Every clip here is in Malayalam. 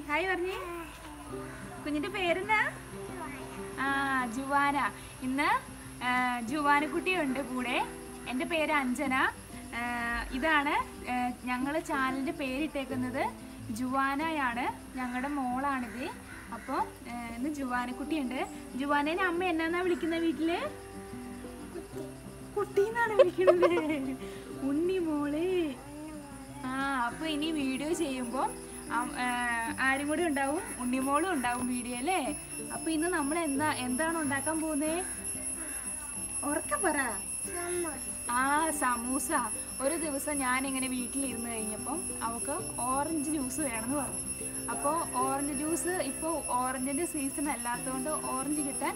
ഹായ് പറഞ്ഞേ. കുഞ്ഞിന്റെ പേരെന്താ? ജുവാന. ഇന്ന് ജുവാനക്കുട്ടിയുണ്ട് കൂടെ. എൻ്റെ പേര് അഞ്ജന. ഇതാണ് ഞങ്ങൾ ചാനലിൻ്റെ പേരിട്ടേക്കുന്നത് ജുവാനയാണ്. ഞങ്ങളുടെ മോളാണിത്. അപ്പോൾ ഇന്ന് ജുവാനക്കുട്ടിയുണ്ട്. ജുവാനേനെ അമ്മ എന്നാന്നാ വിളിക്കുന്നത് വീട്ടിൽ? കുട്ടീന്നാണ് വിളിക്കുന്നത്. ഉണ്ണി മോളെ. അപ്പോൾ ഇനി വീഡിയോ ചെയ്യുമ്പോൾ ആരും കൂടി ഉണ്ടാവും, ഉണ്ണിമോളും ഉണ്ടാവും വീഡിയോ അല്ലേ. അപ്പോൾ ഇന്ന് നമ്മൾ എന്താണ് ഉണ്ടാക്കാൻ പോകുന്നത്? ഉറക്കെ പറ. സമൂസ. ഒരു ദിവസം ഞാനിങ്ങനെ വീട്ടിലിരുന്ന് കഴിഞ്ഞപ്പം അവൾക്ക് ഓറഞ്ച് ജ്യൂസ് വേണമെന്ന് പറഞ്ഞു. അപ്പോൾ ഓറഞ്ച് ജ്യൂസ് ഇപ്പോൾ ഓറഞ്ചിൻ്റെ സീസൺ അല്ലാത്തതുകൊണ്ട് ഓറഞ്ച് കിട്ടാൻ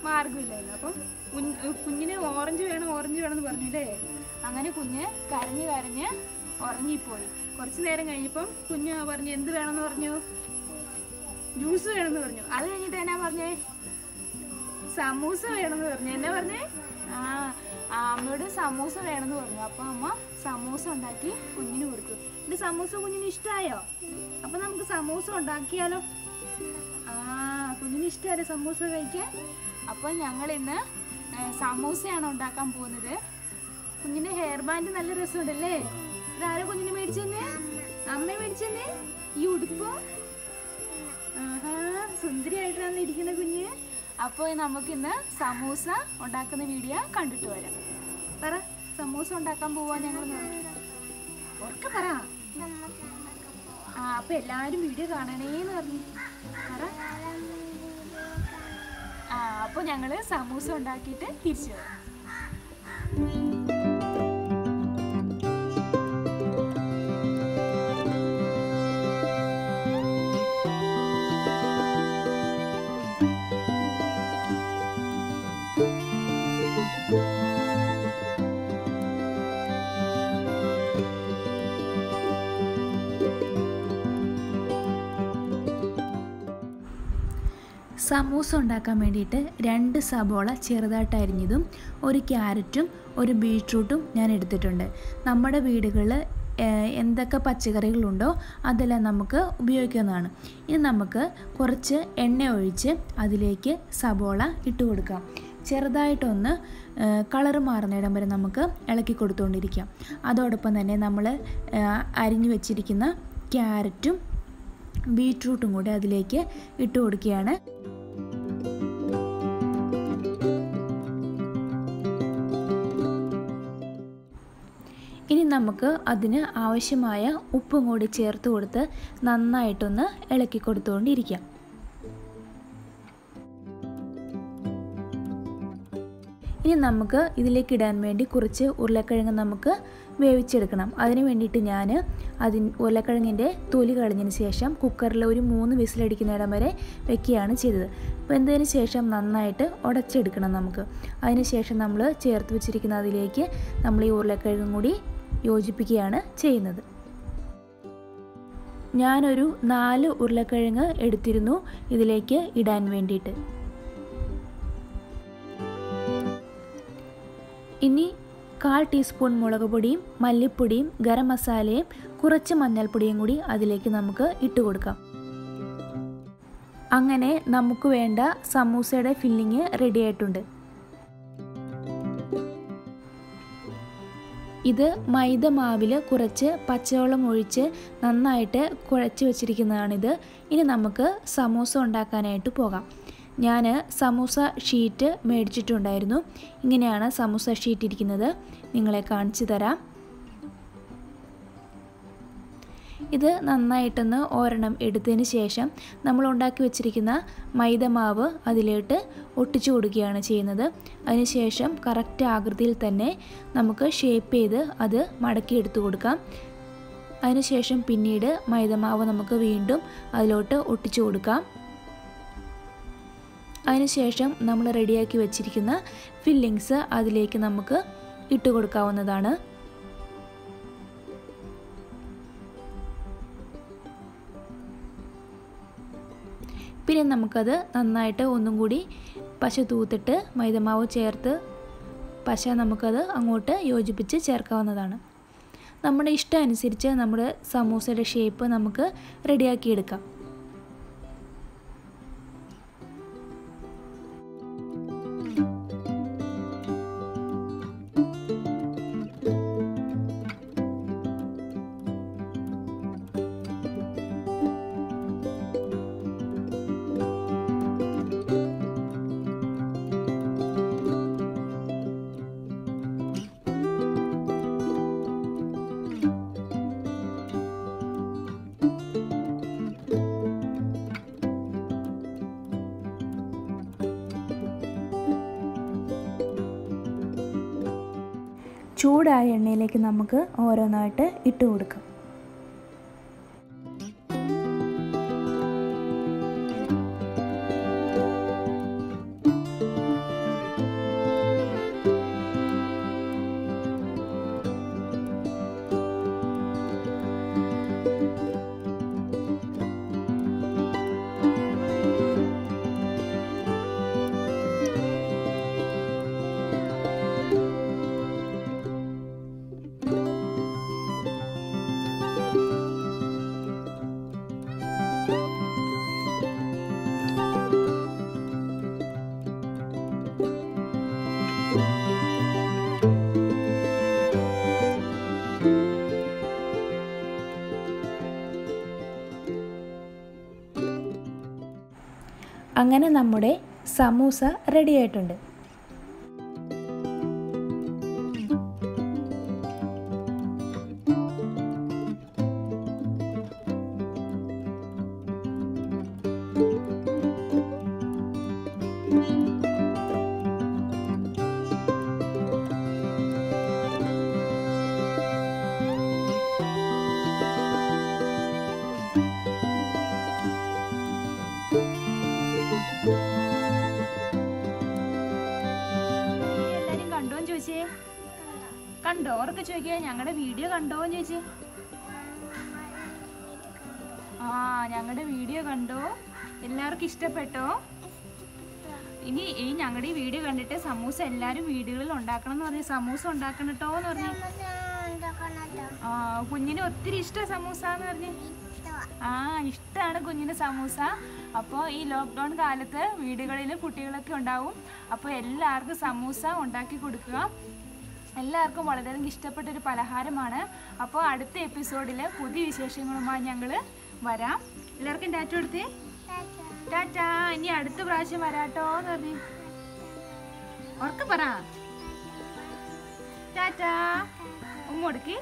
മാർഗമില്ലല്ലോ. അപ്പം കുഞ്ഞിന് ഓറഞ്ച് വേണമെന്ന് പറഞ്ഞു അല്ലേ. അങ്ങനെ കുഞ്ഞ് കരഞ്ഞ് ഉറങ്ങിപ്പോയി. കുറച്ച് നേരം കഴിഞ്ഞപ്പം കുഞ്ഞ് പറഞ്ഞു എന്ത് വേണമെന്ന് പറഞ്ഞു? ജ്യൂസ് വേണമെന്ന് പറഞ്ഞു. അത് കഴിഞ്ഞിട്ട് എന്നാ പറഞ്ഞേ? സമൂസ വേണമെന്ന് പറഞ്ഞു. എന്നാ പറഞ്ഞേ? അമ്മയോട് സമൂസ വേണമെന്ന് പറഞ്ഞു. അപ്പോൾ അമ്മ സമൂസ ഉണ്ടാക്കി കുഞ്ഞിന് കൊടുത്തു. എൻ്റെ സമൂസ കുഞ്ഞിന് ഇഷ്ടമായോ? അപ്പം നമുക്ക് സമൂസ ഉണ്ടാക്കിയാലോ? കുഞ്ഞിന് ഇഷ്ടമല്ലേ സമൂസ കഴിക്കാൻ? അപ്പം ഞങ്ങൾ ഇന്ന് സമൂസയാണ് ഉണ്ടാക്കാൻ പോകുന്നത്. കുഞ്ഞിൻ്റെ ഹെയർ ബാൻഡ് നല്ല രസമുണ്ടല്ലേ. ഇതാരോ കുഞ്ഞിന് മേടിച്ചെന്നേ? അമ്മ മേടിച്ചെന്നേ? ഈ ഉടുപ്പോ? സുന്ദരിയായിട്ടാണ് ഇരിക്കുന്ന കുഞ്ഞ്. അപ്പോൾ നമുക്കിന്ന് സമൂസ ഉണ്ടാക്കുന്ന വീഡിയോ കണ്ടിട്ട് വരാം. പറ, സമൂസ ഉണ്ടാക്കാൻ പോവാ ഞങ്ങൾ. ഉറക്കെ പറ. അപ്പോൾ എല്ലാവരും വീഡിയോ കാണണേന്ന് പറഞ്ഞു. പറ. അപ്പോൾ ഞങ്ങൾ സമൂസ ഉണ്ടാക്കിയിട്ട് തിരിച്ചു വരാം. സമൂസ ഉണ്ടാക്കാൻ വേണ്ടിയിട്ട് 2 സബോള ചെറുതായിട്ട് അരിഞ്ഞതും 1 ക്യാരറ്റും 1 ബീട്രൂട്ടും ഞാൻ എടുത്തിട്ടുണ്ട്. നമ്മുടെ വീടുകളിൽ എന്തൊക്കെ പച്ചക്കറികളുണ്ടോ അതെല്ലാം നമുക്ക് ഉപയോഗിക്കുന്നതാണ്. ഇനി നമുക്ക് കുറച്ച് എണ്ണ ഒഴിച്ച് അതിലേക്ക് സബോള ഇട്ട് കൊടുക്കാം. ചെറുതായിട്ടൊന്ന് കളറ് മാറുന്നിടം വരെ നമുക്ക് ഇളക്കി കൊടുത്തുകൊണ്ടിരിക്കാം. അതോടൊപ്പം തന്നെ നമ്മൾ അരിഞ്ഞു വെച്ചിരിക്കുന്ന ക്യാരറ്റും ബീട്രൂട്ടും കൂടി അതിലേക്ക് ഇട്ട് കൊടുക്കുകയാണ്. ഇനി നമുക്ക് അതിന് ആവശ്യമായ ഉപ്പും കൂടി ചേർത്ത് കൊടുത്ത് നന്നായിട്ടൊന്ന് ഇളക്കി കൊടുത്തുകൊണ്ടിരിക്കാം. ഇനി നമുക്ക് ഇതിലേക്ക് ഇടാൻ വേണ്ടി കുറച്ച് ഉരുളക്കിഴങ്ങ് നമുക്ക് വേവിച്ചെടുക്കണം. അതിന് വേണ്ടിയിട്ട് ഞാൻ ഉരുളക്കിഴങ്ങിൻ്റെ തൊലി കളഞ്ഞതിന് ശേഷം കുക്കറിൽ ഒരു 3 വിസിലടിക്കുന്നിടം വരെ വെക്കുകയാണ് ചെയ്തത്. വെന്തതിന് ശേഷം നന്നായിട്ട് ഉടച്ചെടുക്കണം നമുക്ക്. അതിന് ശേഷം നമ്മൾ ചേർത്ത് വെച്ചിരിക്കുന്ന അതിലേക്ക് നമ്മൾ ഈ ഉരുളക്കിഴങ്ങും കൂടി യോജിപ്പിക്കുകയാണ് ചെയ്യുന്നത്. ഞാനൊരു 4 ഉരുളക്കിഴങ്ങ് എടുത്തിരുന്നു ഇതിലേക്ക് ഇടാൻ വേണ്ടിയിട്ട്. ഇനി 1/4 ടീസ്പൂൺ മുളക് പൊടിയും മല്ലിപ്പൊടിയും ഗരം മസാലയും കുറച്ച് മഞ്ഞൾപ്പൊടിയും കൂടി അതിലേക്ക് നമുക്ക് ഇട്ട് കൊടുക്കാം. അങ്ങനെ നമുക്ക് വേണ്ട സമൂസയുടെ ഫില്ലിങ് റെഡി ആയിട്ടുണ്ട്. ഇത് മൈദ മാവിൽ കുറച്ച് പച്ചവെള്ളം ഒഴിച്ച് നന്നായിട്ട് കുഴച്ച് വെച്ചിരിക്കുന്നതാണിത്. ഇനി നമുക്ക് സമൂസ ഉണ്ടാക്കാനായിട്ട് പോകാം. ഞാൻ സമൂസ ഷീറ്റ് മേടിച്ചിട്ടുണ്ടായിരുന്നു. ഇങ്ങനെയാണ് സമൂസ ഷീറ്റ് ഇരിക്കുന്നത്. നിങ്ങളെ കാണിച്ചു തരാം. ഇത് നന്നായിട്ടൊന്ന് ഒരെണ്ണം എടുത്തതിന് ശേഷം നമ്മൾ ഉണ്ടാക്കി വെച്ചിരിക്കുന്ന മൈദ മാവ് അതിലോട്ട് ഒട്ടിച്ചു കൊടുക്കുകയാണ് ചെയ്യുന്നത്. അതിനുശേഷം കറക്റ്റ് ആകൃതിയിൽ തന്നെ നമുക്ക് ഷേപ്പ് ചെയ്ത് അത് മടക്കി എടുത്തു കൊടുക്കാം. അതിനുശേഷം പിന്നീട് മൈദ മാവ് നമുക്ക് വീണ്ടും അതിലോട്ട് ഒട്ടിച്ചു കൊടുക്കാം. അതിനുശേഷം നമ്മൾ റെഡിയാക്കി വെച്ചിരിക്കുന്ന ഫില്ലിങ്സ് അതിലേക്ക് നമുക്ക് ഇട്ട് കൊടുക്കാവുന്നതാണ്. പിന്നെ നമുക്കത് നന്നായിട്ട് ഒന്നും കൂടി പശ തൂത്തിട്ട് മൈദമാവ് ചേർത്ത് പശ നമുക്കത് അങ്ങോട്ട് യോജിപ്പിച്ച് ചേർക്കാവുന്നതാണ്. നമ്മുടെ ഇഷ്ടം അനുസരിച്ച് നമ്മുടെ സമൂസയുടെ ഷേപ്പ് നമുക്ക് റെഡിയാക്കി എടുക്കാം. ചൂടായ എണ്ണയിലേക്ക് നമുക്ക് ഓരോന്നായിട്ട് ഇട്ട് കൊടുക്കാം. അങ്ങനെ നമ്മുടെ സമൂസ റെഡി ആയിട്ടുണ്ട്. കണ്ടോ? അവർക്ക് ചോദിക്കുക ഞങ്ങളുടെ വീഡിയോ കണ്ടോന്ന് ചോദിച്ചു. ഞങ്ങളുടെ വീഡിയോ കണ്ടോ? എല്ലാവർക്കും ഇഷ്ടപ്പെട്ടോ? ഇനി ഞങ്ങളുടെ ഈ വീഡിയോ കണ്ടിട്ട് സമൂസ എല്ലാവരും വീടുകളിൽ ഉണ്ടാക്കണം എന്ന് പറഞ്ഞ് സമൂസ ഉണ്ടാക്കണം കേട്ടോ എന്ന് പറഞ്ഞു. കുഞ്ഞിന് ഒത്തിരി ഇഷ്ടം സമൂസ എന്ന് പറഞ്ഞ്. ഇഷ്ടമാണ് കുഞ്ഞിന് സമൂസ. അപ്പോൾ ഈ ലോക്ക്ഡൗൺ കാലത്ത് വീടുകളിൽ കുട്ടികളൊക്കെ ഉണ്ടാവും. അപ്പോൾ എല്ലാവർക്കും സമൂസ ഉണ്ടാക്കി കൊടുക്കുക. എല്ലാവർക്കും വളരെയധികം ഇഷ്ടപ്പെട്ടൊരു പലഹാരമാണ്. അപ്പോൾ അടുത്ത എപ്പിസോഡിൽ പുതിയ വിശേഷങ്ങളുമായി ഞങ്ങൾ വരാം. എല്ലാവർക്കും ടാറ്റ കൊടുത്തേ. ടാറ്റാ. ഇനി അടുത്ത പ്രാവശ്യം വരാട്ടോ എന്ന് പറഞ്ഞു. ഉറക്കെ പറ. ടാറ്റാ. ഉമ്മ കൊടുക്കി.